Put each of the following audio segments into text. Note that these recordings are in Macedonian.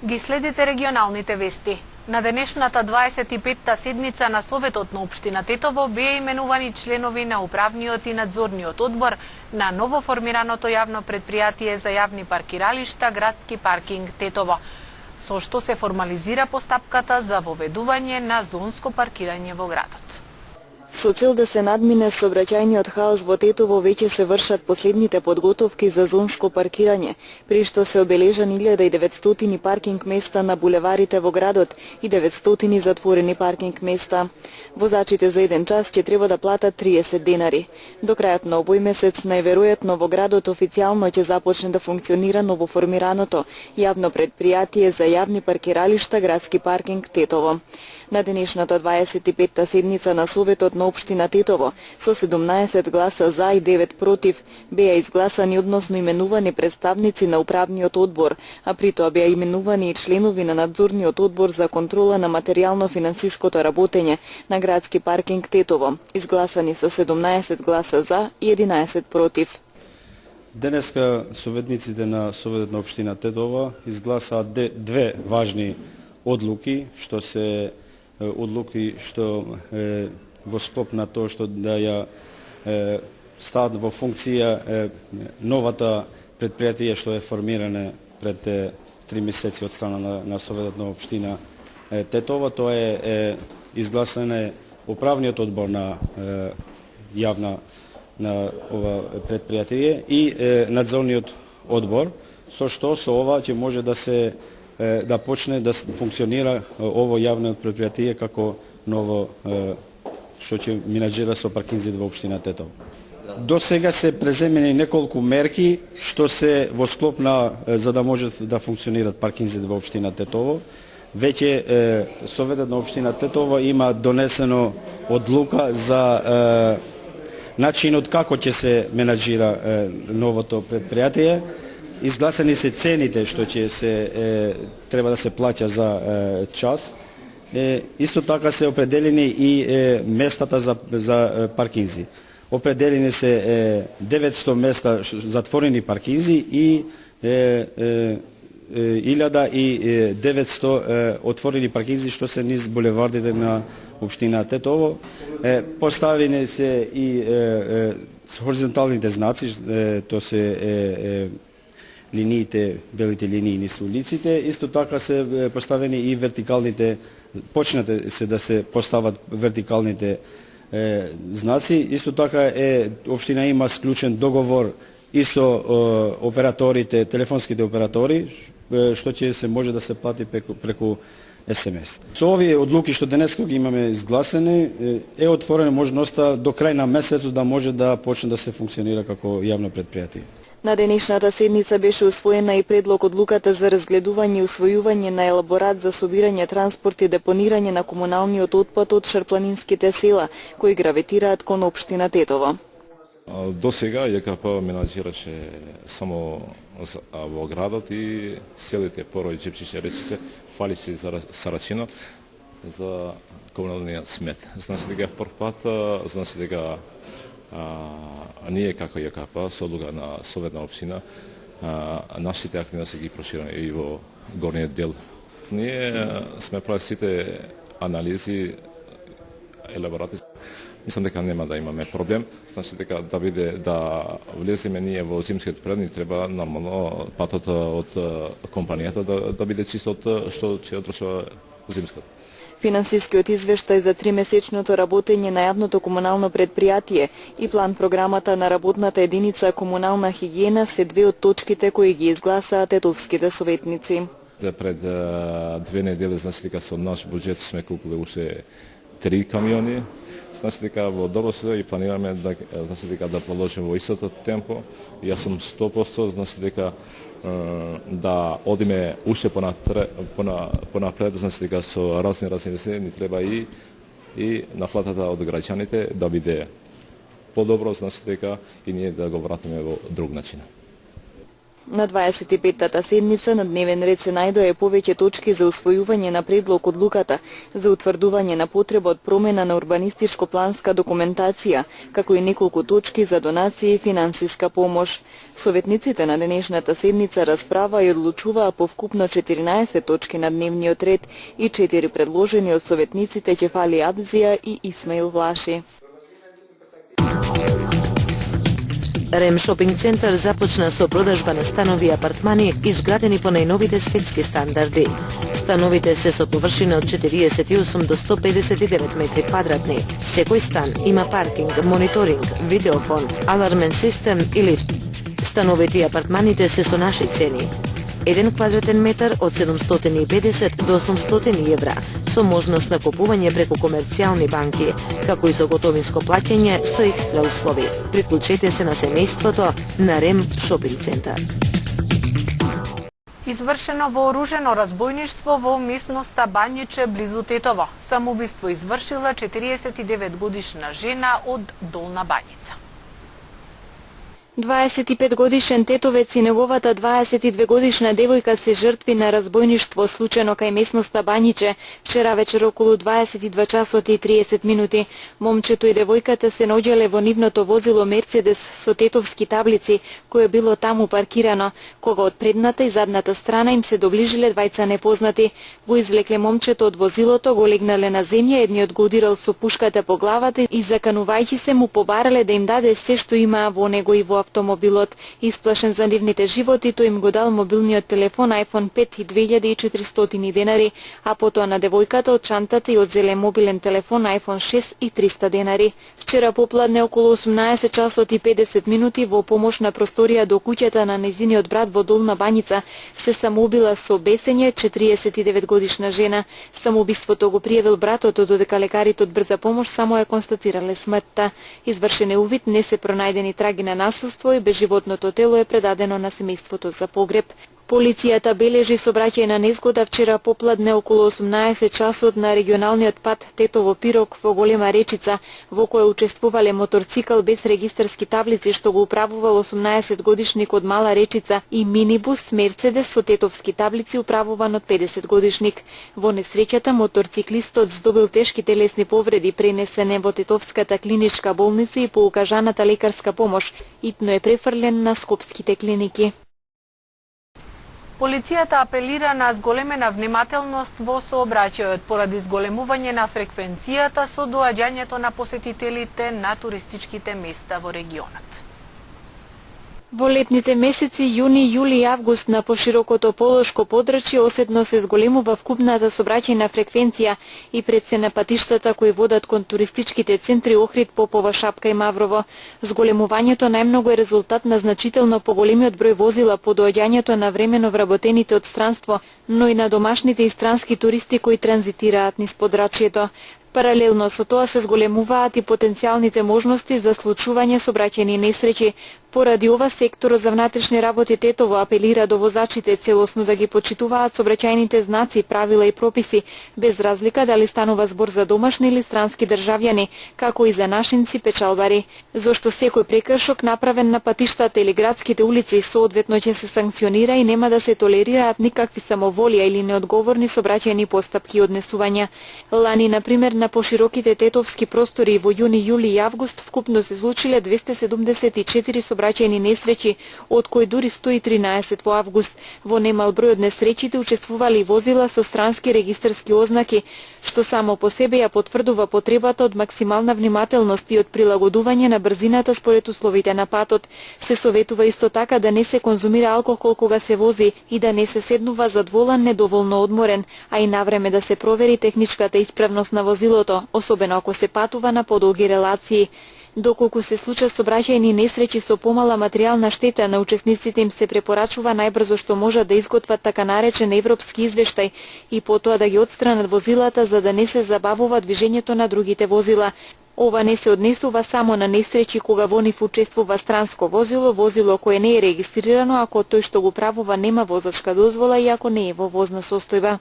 Ги следите регионалните вести. На денешната 25-та седница на Советот на Општина Тетово беа именувани членови на управниот и надзорниот одбор на новоформираното јавно предпријатие за јавни паркиралишта Градски паркинг Тетово, со што се формализира постапката за воведување на зонско паркирање во градот. Со цел да се надмине сообраќајниот хаос во Тетово, веќе се вршат последните подготовки за зонско паркирање, при што се обележани 1900 паркинг места на булеварите во градот и 900 затворени паркинг места. Возачите за еден час ќе треба да платат 30 денари. До крајот на овој месец најверојатно во градот официјално ќе започне да функционира новоформираното јавно предпријатие за јавни паркиралишта Градски паркинг Тетово. На денешната 25-та седница на Советот на Општина Тетово со 17 гласа за и 9 против беа изгласани, односно именувани представници на управниот одбор, а при тоа беа именувани и членови на надзорниот одбор за контрола на материјално-финансиското работење на Градски паркинг Тетово, изгласани со 17 гласа за и 11 против. Денеска советниците на Советот на Општина Тетово изгласаа две важни одлуки, што се одлуки што во склоп на тоа што да ја стават во функција новата предпријатие што е формиране пред 3 месеци од страна на Советот на Општина Тетово. Тоа е изгласане управниот одбор на јавна на ова предпријатие и надзорниот одбор, со што со ова ќе може да почне да функционира ово јавно предпријатие како ново што ќе менаџира со паркинзите во Општина Тетово. До сега се преземени неколку мерки што се во склоп на за да може да функционираат паркинзите во Општина Тетово. Веќе Советот на Општина Тетово има донесено одлука за начинот како ќе се менаџира новото предпријатие. Изгласани се цените што ќе треба да се плаќа за час. Исто така се определени и местата за паркинзи. Определени се 900 места затворени паркинзи и 1900 отворени паркинзи што се низ булевардите на Општина Тетово. Поставени се и хоризонталните знаци, тоа се линиите, белите линии низ улиците. Исто така се поставени и вертикалните, почнате се да се постават вертикалните знаци. Исто така Општина има склучен договор и со операторите, телефонските оператори, што ќе се може да се плати преку СМС. Со овие одлуки што денеска ги имаме изгласени, отворена можноста до крај на месецот да може да почне да се функционира како јавно предпријатие. На денешната седница беше усвоена и предлог одлуката за разгледување и усвојување на елаборат за собирање, транспорт и депонирање на комуналниот отпад од шарпланинските села, кои гравитираат кон Општина Тетово. До сега ЈКП менаџираше само во градот и селите Порој, Џепчище, Речице, Фалици и Сарачино за комуналниот смет. Знам се дека прв пат, знам се дека ние како ЈКП со одлука на Совет на Општина нашите активности ги прошираме и во горниот дел. Ние сме правили сите анализи, елаборати. Мислам дека нема да имаме проблем. Значи дека да влеземе ние во зимскиот период, треба нормално патот од компанијата да биде чисто од што ќе отрошува зимскиот. Финансискиот извештај за 3-месечното работење на јавното комунално предпријатие и план програмата на работната единица комунална хигиена се две од точките кои ги изгласаа тетовските советници. Пред 2 недели, значи дека со наш буџет сме купили уште 3 камиони. Значи дека во добро се и планираме да продолжиме во истото темпо. Јас сум 100%, значи дека да одиме уште понапред, значи дека со разни инвестиции ни треба и наплатата од граѓаните да биде подобро, значи дека и ние да го вратиме во друг начин. На 25-тата седница на дневен ред се најдоа повеќе точки за усвојување на предлог одлуката за утврдување на потреба од промена на урбанистичко-планска документација, како и неколку точки за донации и финансиска помош. Советниците на денешната седница расправа и одлучуваа по вкупно 14 точки на дневниот ред и 4 предложени од советниците Ќефали Абзија и Исмаил Влаши. Рем шопинг центар започна со продажба на станови и апартмани изградени по најновите светски стандарди. Становите се со површина од 48 до 159 метри квадратни. Секој стан има паркинг, мониторинг, видеофон, алармен систем и лифт. Становите и апартманите се со наши цени. 1 квадратен метар од 750 до 800 евра, со можност на купување преку комерцијални банки, како и со готовинско плаќање со екстра услови. Приклучете се на семејството на Рем шопинг центар. Извршено вооружено разбојништво во местноста Бањиче близу Тетово. Самоубиство извршила 49 годишна жена од Долна Бањица. 25 годишен тетовец и неговата 22 годишна девојка се жртви на разбојништво случено кај местноста Бањиче вчера вечер околу 22 часот и 30 минути. Момчето и девојката се наоѓале во нивното возило Мерцедес со тетовски таблици, кое било таму паркирано, кога од предната и задната страна им се доближиле двајца непознати. Го извлекле момчето од возилото, го легнале на земја, едниот го удирал со пушката по главата и заканувајќи се му побарале да им даде се што имаа во него и во автомобилот. Исплашен за нивните животи, тој им го дал мобилниот телефон iPhone 5 и 2400 денари, а потоа на девојката од чантата и одзеле мобилен телефон iPhone 6 и 300 денари. Вчера попладне околу 18 часот и 50 минути во помош на просторија до куќата на нејзиниот брат во Долна Бањица се самоубила со бесење 49 годишна жена. Самоубиството го пријавил братот, додека лекарите од брза помош само ја констатирале смртта. Извршен е увид, не се пронајдени траги на насилство и безживотното тело е предадено на семејството за погреб. Полицијата бележи сообраќајна незгода вчера попладне околу 18 часот на регионалниот пат Тетово-Пирок во Голема Речица, во која учествувале моторцикл без регистарски таблици што го управувал 18 годишник од Мала Речица и минибус Мерцедес со тетовски таблици управуван од 50 годишник. Во несреќата моторциклистот здобил тешки телесни повреди, пренесен е во Тетовската клиничка болница и по укажаната лекарска помош, итно е префрлен на скопските клиники. Полицијата апелира на зголемена внимателност во сообраќајот поради зголемување на фреквенцијата со доаѓањето на посетителите на туристичките места во регионот. Во летните месеци јуни, јули и август на поширокото полошко подрачје оседно се зголемува вкупната сообраќајна фреквенција и пред се на патиштата кои водат кон туристичките центри Охрид, Попова, Шапка и Маврово. Зголемувањето најмногу е резултат на значително поголемиот број возила по доаѓањето на времено вработените од странство, но и на домашните и странски туристи кои транзитираат низ подрачјето. Паралелно со тоа се зголемуваат и потенцијалните можности за случување сообраќајни несреќи. Поради ова, секторот за внатрешни работи Тетово апелира до возачите целосно да ги почитуваат сообраќајните знаци, правила и прописи, без разлика дали станува збор за домашни или странски државјани, како и за нашинци печалбари. Зошто секој прекршок направен на патиштата или градските улици соодветно ќе се санкционира и нема да се толерираат никакви самоволија или неодговорни сообраќајни постапки и однесувања. Лани, например, на пошироките тетовски простори во јуни, јули и август вкупно се случиле 274 сообраќајни несреќи, од кои дури 113 во август. Во немал број од несреќите учествували возила со странски регистарски ознаки, што само по себе ја потврдува потребата од максимална внимателност и од прилагодување на брзината според условите на патот. Се советува исто така да не се конзумира алкохол кога се вози и да не се седнува зад волан недоволно одморен, а и навреме да се провери техничката исправност на возилото, особено ако се патува на подолги релации. Доколку се случат сообраќајни несреќи со помала материјална штета, на учесниците им се препорачува најбрзо што можат да изготват така наречен европски извештај и потоа да ги отстранат возилата за да не се забавува движењето на другите возила. Ова не се однесува само на несреќи кога во нив учествува странско возило, возило кое не е регистрирано ако тој што го правува нема возачка дозвола и ако не е во возна состојба.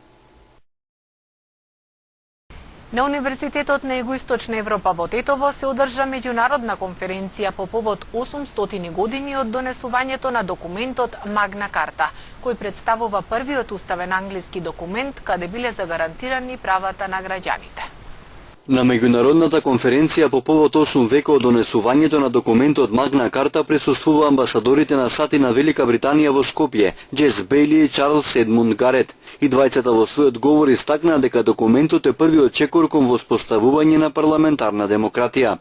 На Универзитетот на Југоисточна Европа во Тетово се одржа меѓународна конференција по повод 800 години од донесувањето на документот Магна Карта, кој представува првиот уставен англиски документ каде биле загарантирани правата на граѓаните. На меѓународната конференција по повод 8 века од донесувањето на документот Магна Карта присуствува амбасадорите на САД и на Велика Британија во Скопје, Джес Бејли и Чарлс Едмунд Гарет. И двајцата во својот говор истакнаа дека документот е првиот чекор кон воспоставување на парламентарна демократија.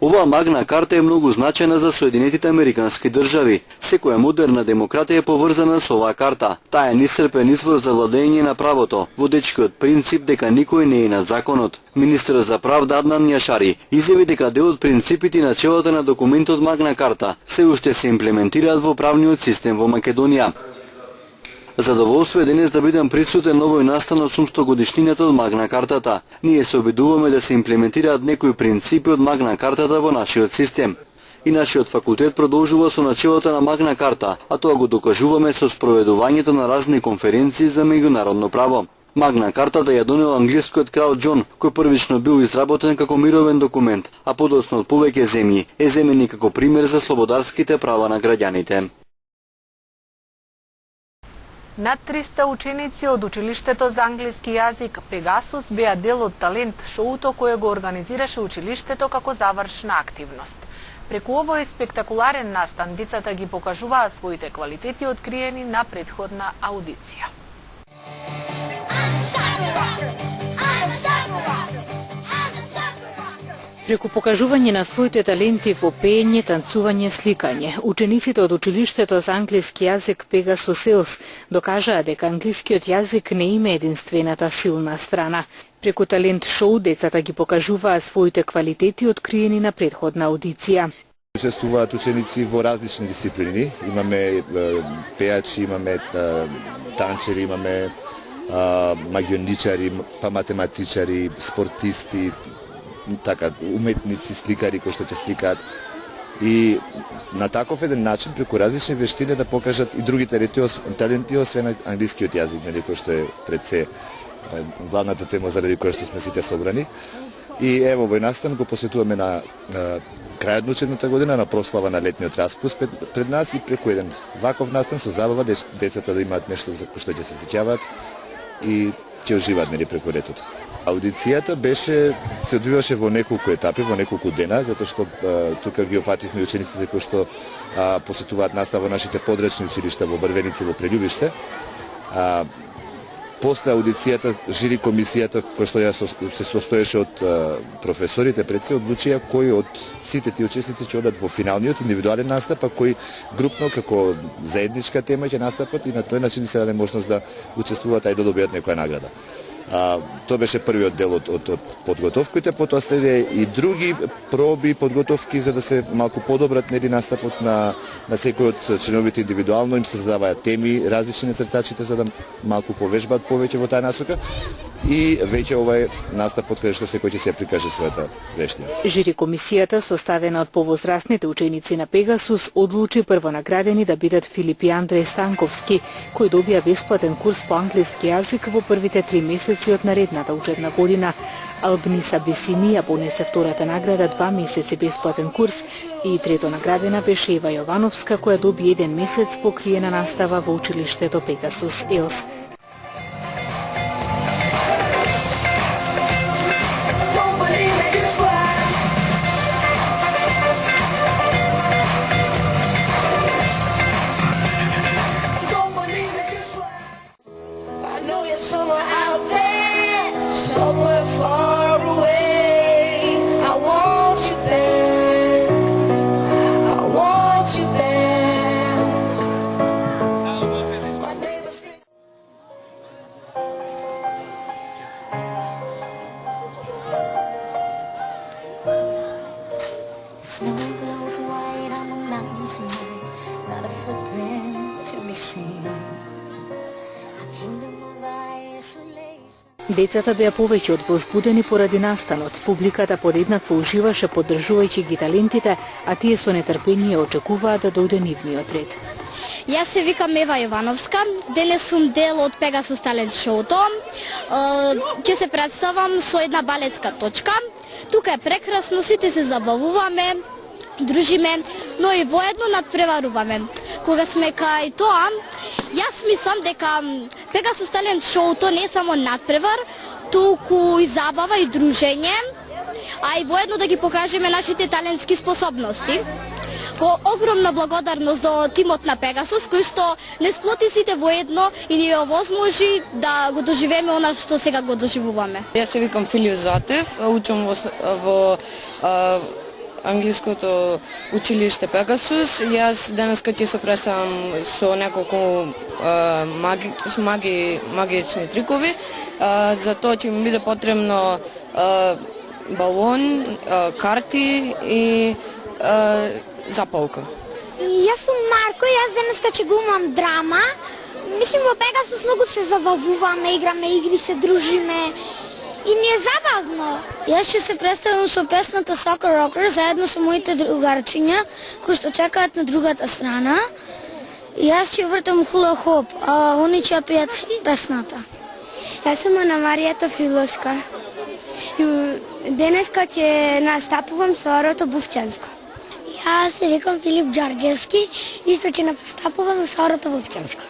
Оваа Магна Карта е многу значајна за Соединетите Американски држави. Секоја модерна демократија е поврзана со оваа карта. Таа е неисцрпен извор за владење на правото, водечкиот принцип дека никој не е над законот. Министерот за правда Аднан Јашари изјави дека дел од принципите и начелата на документот Магна Карта се уште се имплементираат во правниот систем во Македонија. Задоволство е денес да бидам присутен на овој настан од 800 годишнината од Магна Картата. Ние се обидуваме да се имплементираат некои принципи од Магна Картата во нашиот систем. И нашиот факултет продолжува со начелата на Магна Карта, а тоа го докажуваме со спроведувањето на разни конференции за меѓународно право. Магна Картата ја донел англискиот крал Џон, кој првично бил изработен како мировен документ, а подоцна од повеќе земји е земен и како пример за слободарските права на граѓаните. Над 300 ученици од училиштето за англиски јазик Пегасус беа дел од талент шоуто кое го организираше училиштето како завршна активност. Преку овој спектакуларен настан децата ги покажуваа своите квалитети откриени на претходна аудиција. Преку покажување на своите таленти во пеење, танцување, сликање, учениците од училиштето за англиски јазик Pegasus Hills докажаа дека англискиот јазик не има единствената силна страна. Преку талент шоу децата ги покажуваа своите квалитети откриени на претходна аудиција. Учествуваат ученици во различни дисциплини. Имаме пејачи, имаме танчери, имаме магионичари, па математичари, спортисти, така уметници, сликари кои што ќе сликаат. И на таков еден начин преку различни вештини да покажат и други таленти освен англискиот јазик, нели, кој што е пред се главната тема заради која што сме сите собрани. И ево овој настан го посветуваме на крајот на учебната година, на прослава на летниот распуст пред нас и преку еден ваков настан со забава децата да имаат нешто за што ќе се сеќаваат и ќе уживаат, нели, преку летото. Аудицијата се одвиваше во неколку етапи, во неколку дена, затоа што тука ги опативме учениците кои што посетуваат настава во нашите подрачни училишта во Брвеница и во Прелјубиште. После аудицијата, жири комисијата, која што ја се состоеше од професорите пред се, одлучија кои од сите тие учесници ќе одат во финалниот индивидуален настап, а кои групно како заедничка тема ќе настапат и на тој начин се даде можност да учествуваат и да добијат некоја награда. Тоа беше првиот дел од подготовките, потоа следе и други проби, подготовки за да се малку подобрат, нели, настапот на секој од членовите индивидуално, им се задаваат теми, различни нацртачите за да малку повежбаат повеќе во таа насока и веќе овај настапот каде што секој ќе се прикаже својата вештина. Жири комисијата, составена од повозрастните ученици на Пегасус, одлучи првонаградени да бидат Филип и Андреј Станковски, кои добија бесплатен курс по англиски јазик во првите 3 месеци од наредната учебна година. Албниса Бесими ја понесе втората награда 2 месеци бесплатен курс и трето наградена беше Ева Јовановска, која доби 1 месец покриена настава во училиштето Pegasus Hills. Децата беа повеќе од возбудени поради настанот. Публиката подеднакво уживаше поддржувајќи ги талентите, а тие со нетрпение очекуваа да дојде нивниот ред. Јас се викам Ева Јовановска, денес сум дел од Pegasus Talent шоуто. Ќе се представам со една балетска точка. Тука е прекрасно, сите се забавуваме, дружиме, но и воедно надпреваруваме. Кога сме кај тоа, јас мислам дека Pegasus Talent шоуто не е само надпревар, туку и забава и дружење, а и воедно да ги покажеме нашите талентски способности. Огромна благодарност до тимот на Pegasus, кој што не сплоти сите воедно и ни овозможи да го доживееме она што сега го доживуваме. Јас се викам Филио Затев, учам во англиското училиште Pegasus. Јас денеска ќе се представам со неколку магични трикови. За тоа ќе ми биде потребно балон, карти и запалка. Јас сум Марко, јас денеска ќе го имам драма. Мислим во Pegasus многу се забавуваме, играме игри, се дружиме и ни е забавно. Јас ќе се представам со песната Soccer Rocker заедно со моите другарчиња кои што чекаат на другата страна. Јас ќе вртам хула хоп, а они ќе пеат песната. Јас сум Ана Марија Тофиловска. Денеска ќе настапувам со Орото Бувчанско. Јас се викам Филип Ѓорѓевски, исто ќе настапувам со Орото Бувчанско.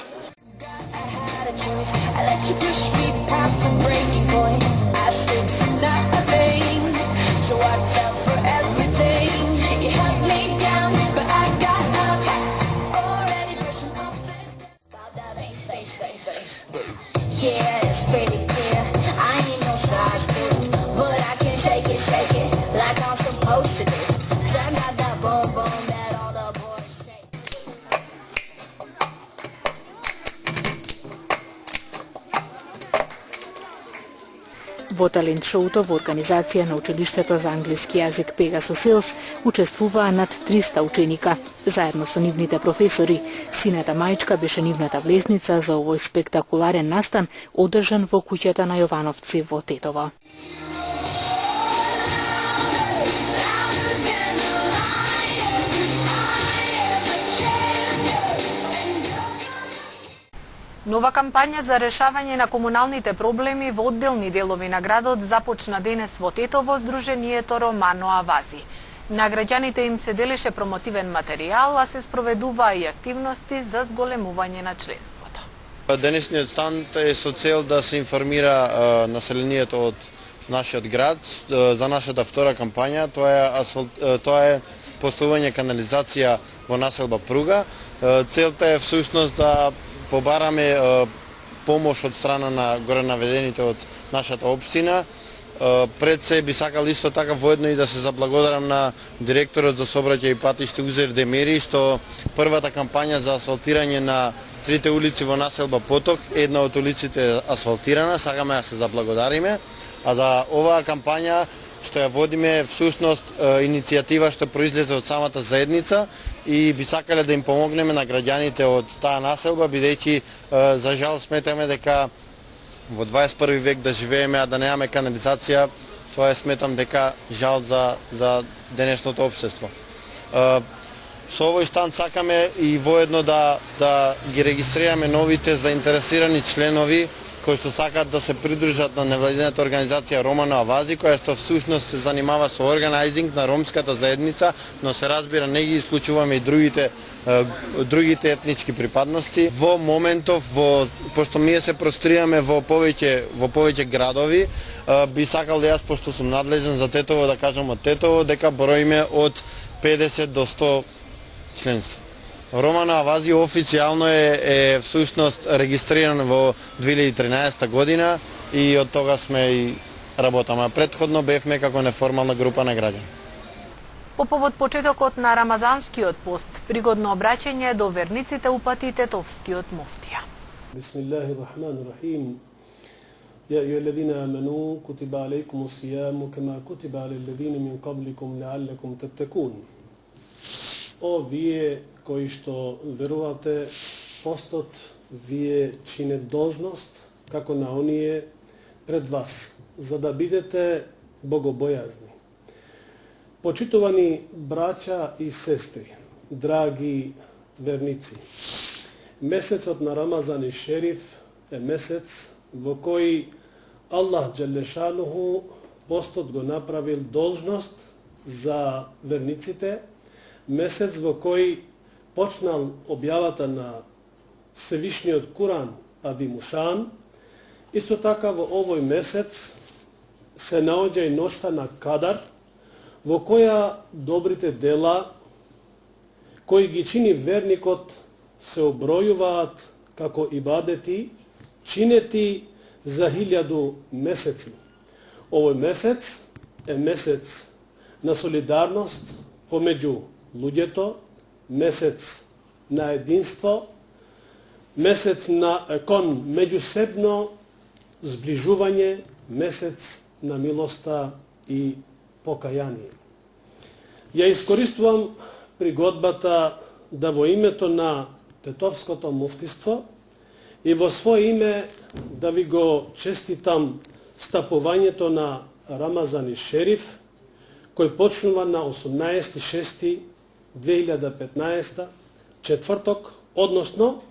Во талент шоуто во организација на училиштето за англиски јазик Pegasus Hills учествуваа над 300 ученика. Заедно со нивните професори, сината мајчка беше нивната влезница за овој спектакуларен настан одржан во куќата на Јовановци во Тетово. Нова кампања за решавање на комуналните проблеми во одделни делови на градот започна денес во Тетово Сдруженијето Романо Авази. На граѓаните им се делеше промотивен материјал, а се спроведуваа и активности за зголемување на членството. Денешниот станд е со цел да се информира населението од нашиот град за нашата втора кампања, тоа е поставување канализација во населба Пруга. Целта е всушност да побараме помош од страна на горе наведените од нашата општина. Пред се би сакал исто така воедно и да се заблагодарам на директорот за сообраќај и патиште Узер Демери, што првата кампања за асфалтирање на трите улици во населба Поток, една од улиците е асфалтирана, сакаме да се заблагодариме. А за оваа кампања што ја водиме всушност иницијатива што произлезе од самата заедница и би сакале да им помогнеме на граѓаните од таа населба, бидејќи за жал сметаме дека во 21 век да живееме, а да немаме канализација, тоа е сметам дека жал за денешното општество. Со овој станд сакаме и воедно да ги регистрираме новите заинтересирани членови кои што сакаат да се придружат на невладината организација Романо Авази, која што всушност се занимава со органајзинг на ромската заедница, но се разбира не ги исклучуваме и другите етнички припадности. Во моментов, пошто ние се прострираме во повеќе градови, би сакал да јас, пошто сум надлежен за Тетово, да кажам од Тетово, дека броиме од 50 до 100 членства. Романо Авази официјално е всушност регистриран во 2013 година и од тога сме и работаме. Претходно бевме како неформална група на граѓани. По повод почетокот на Рамазанскиот пост, пригодно обраќање до верниците упати тетовскиот муфтија. Бисмиллахир-рахманир-рахим. يا أيها الذين آمنوا كتب عليكم الصيام كما كتب على الذين من قبلكم لعلكم تتقون. О вие кои што верувате, постот вие чине должност како на оние пред вас, за да бидете богобојазни. Почитувани браќа и сестри, драги верници, Месецот на Рамазан и Шериф е месец во кој Аллах Джелешануху постот го направил должност за верниците, месец во кој почнал објавата на Севишниот Куран Адимушан. Исто така во овој месец се наоѓа и ноќта на Кадар, во која добрите дела кои ги чини верникот се обројуваат како ибадети, чинети за 1000 месеци. Овој месец е месец на солидарност помеѓу луѓето, месец на единство, месец на кон меѓусебно зближување, месец на милоста и покаяние. Ја искористувам пригодбата да во името на Тетовското муфтиство и во свое име да ви го честитам стапувањето на Рамазан и Шериф, кој почнува на 18.6.2015, четврток, односно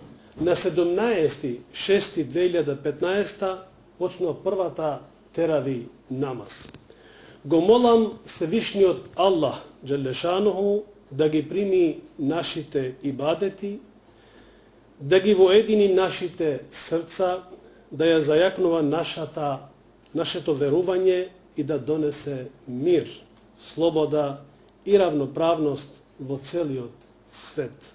на 17.6.2015 почнува првата терави намаз. Го молам Севишниот Аллах Джелешануху да ги прими нашите ибадети, да ги воедини нашите срца, да ја зајакнува нашето верување и да донесе мир, слобода и равноправност во целиот свет.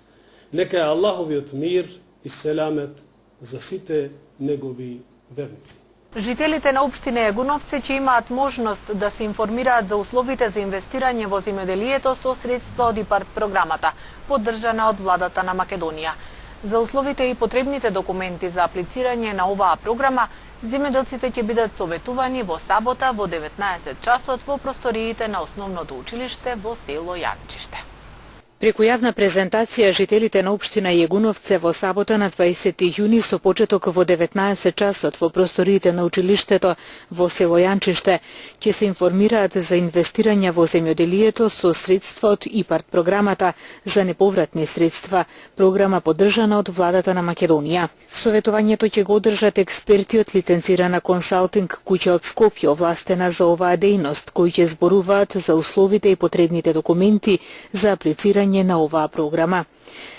Нека е Аллаховиот мир и селамет за сите негови верници. Жителите на општина Јагуновци ќе имаат можност да се информираат за условите за инвестирање во земјоделието со средства од ИПАРТ програмата, поддржана од владата на Македонија. За условите и потребните документи за аплицирање на оваа програма, земјоделците ќе бидат советувани во сабота во 19 часот во просториите на основното училиште во село Јанчиште. Преку јавна презентација, жителите на општина Јагуновце во сабота на 20 јуни со почеток во 19 часот во просториите на училиштето во село Јанчиште ќе се информираат за инвестирање во земјоделието со средства од ИПАРТ програмата за неповратни средства, програма поддржана од владата на Македонија. Советувањето ќе го одржат експерти од лиценцирана консалтинг куќа од Скопје, овластена за оваа дејност, кои ќе зборуваат за условите и потребните документи за аплицирање на оваа програма.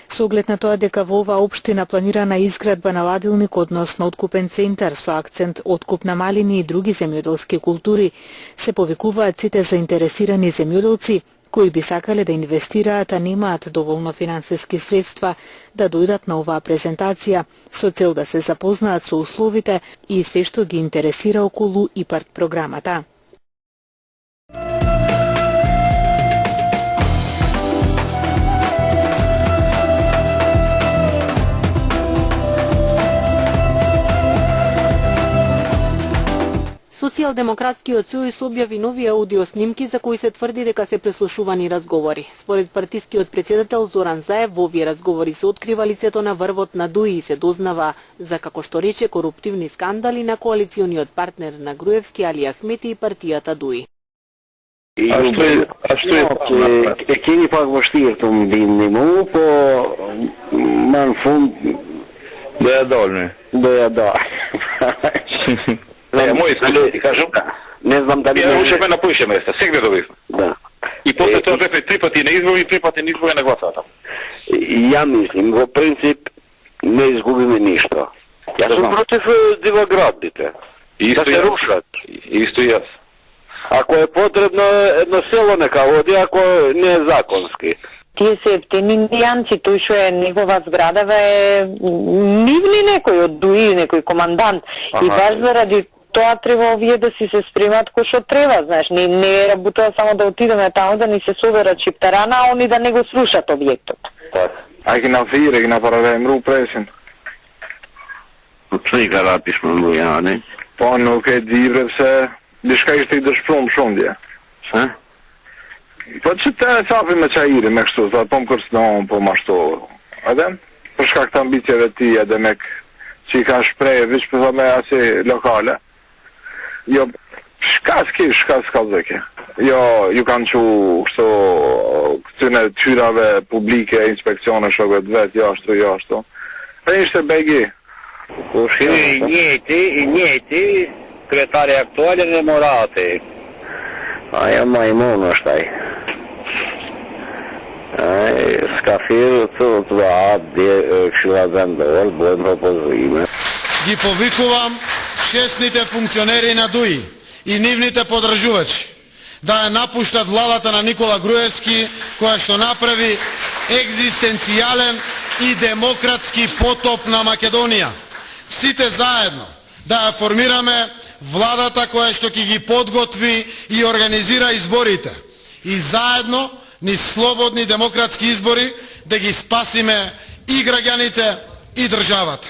Со оглед на тоа дека во оваа општина планирана изградба на ладилник, односно откупен центар со акцент откуп на малини и други земјоделски култури, се повикуваат сите заинтересирани земјоделци кои би сакале да инвестираат, а немаат доволно финансиски средства, да дојдат на оваа презентација со цел да се запознаат со условите и се што ги интересира околу ИПАРТ програмата. Социјалдемократскиот сојуз објави нови аудио снимки за кои се тврди дека се преслушувани разговори. Според партискиот председател Зоран Заев, во овие разговори се открива лицето на врвот на Дуи и се дознава за, како што рече, коруптивни скандали на коалициониот партнер на Груевски Али Ахмети и партијата Дуи. E keni pak vështirë të më bindni mu, po ma në fund doja dalë. Мој искали, кажам, не знам дали ушевме на поише места, сегде добивме. Да. И после тоа бевме 3 пати на избори и 3 пати на избори на гласата. Ја мислим, во принцип не изгубиме ништо. Јас сум против дивоградите. Да се рушат. Исто јас. Ако е потребно, едно село нека води, ако не е законски. Тие се ефтини индијанци, тој што е негова зграда е нивни некој од Дуи, некој командант. И баш заради тоа треба овие да си се спремат кој што треба, знаеш, не е работа само да отидеме таму да ни се соверат шиптарана, а они да не го срушат објектот. Ајки на фире, ги направим рупресен. Што и карапиш më luja, ne? Po nuk e di se diçka ishte i dëshprum shumë dje. Sa? Po që të sapi me qajiri me kështu, sa po më kërsnon, po më ashtu. Edhe? Për shkak të ambicjeve ti edhe me që i ka shpreje, vish për thome asi lokale. Jo, shka s'ka zëke. Jo, ju kanë që kështu këtyne tyrave publike, inspekcione, shokët vetë, jashtu. Пренšte BG. I njeti, kretari aktuali ne morate. A ja majmuno štaj. Скафир това кшила зандор, бойно позиме. Ги повикувам честните функционери на ДУИ и нивните подржувачи да ја напуштат владата на Никола Груевски, која што направи екзистенцијален и демократски потоп на Македонија. Сите заедно да ја формираме владата која што ќе ги подготви и организира изборите. И заедно низ слободни демократски избори да ги спасиме и граѓаните и државата.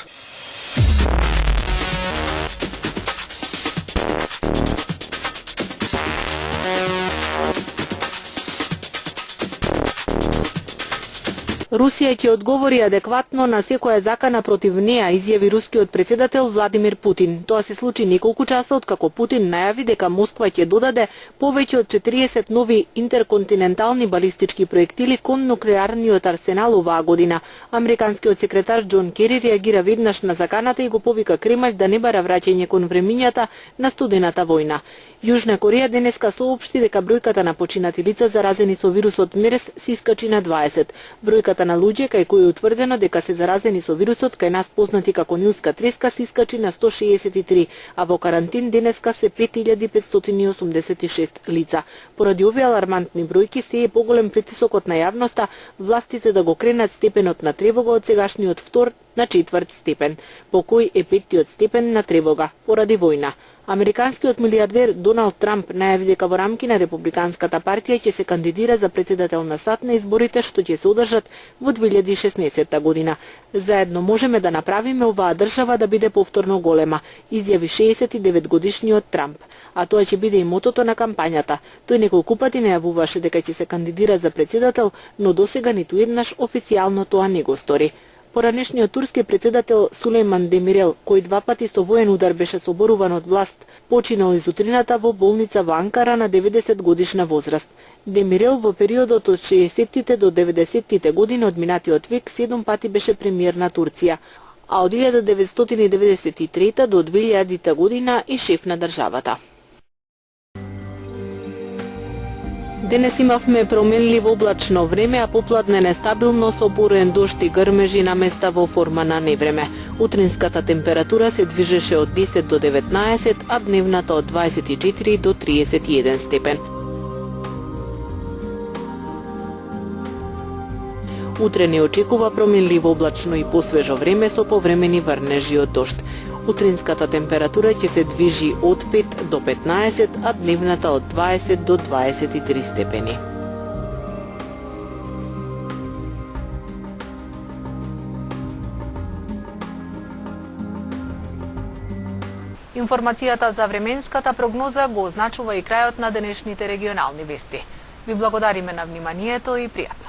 Русија ќе одговори адекватно на секоја закана против неа, изјави рускиот председател Владимир Путин. Тоа се случи неколку часа откако Путин најави дека Москва ќе додаде повеќе од 40 нови интерконтинентални балистички проектили кон нуклеарниот арсенал оваа година. Американскиот секретар Џон Кери реагира веднаш на заканата и го повика Кремљ да не бара враќање кон времињата на студената војна. Јужна Кореја денеска соопшти дека бројката на починати лица заразени со вирусот МЕРС се искачи на 20. Бројката на луѓе кај кои е утврдено дека се заразени со вирусот кај нас познати како нилска треска се искачи на 163, а во карантин денеска се 5586 лица. Поради овие алармантни бројки се е поголем притисокот на јавноста властите да го кренат степенот на тревога од сегашниот 2 на 4 степен, по кој е 5 степен на тревога поради војна. Американскиот милиардер Доналд Трамп најави дека во рамки на Републиканската партија ќе се кандидира за председател на САД на изборите што ќе се одржат во 2016 година. Заедно можеме да направиме оваа држава да биде повторно голема, изјави 69 годишниот Трамп. А тоа ќе биде и мотото на кампањата. Тој неколку пати најавуваше дека ќе се кандидира за председател, но досега ниту еднаш официјално тоа не го стори. Поранешниот турски председател Сулейман Демирел, кој 2 пати со воен удар беше соборуван од власт, починал изутрината во болница во Анкара на 90 годишна возраст. Демирел во периодот од 60-тите до 90-тите години од минатиот век 7 пати беше премиер на Турција, а од 1993 до 2000 година и шеф на државата. Денес имавме променливо облачно време, а попладне нестабилно со буроен дожд и грмежи на места во форма на невреме. Утринската температура се движеше од 10 до 19, а дневната од 24 до 31 степен. Утре не очекува променливо облачно и посвежо време со повремени врнежи од дожд. Утринската температура ќе се движи од 5 до 15, а дневната од 20 до 23 степени. Информацијата за временската прогноза го означува и крајот на денешните регионални вести. Ви благодариме на вниманието и пријатно.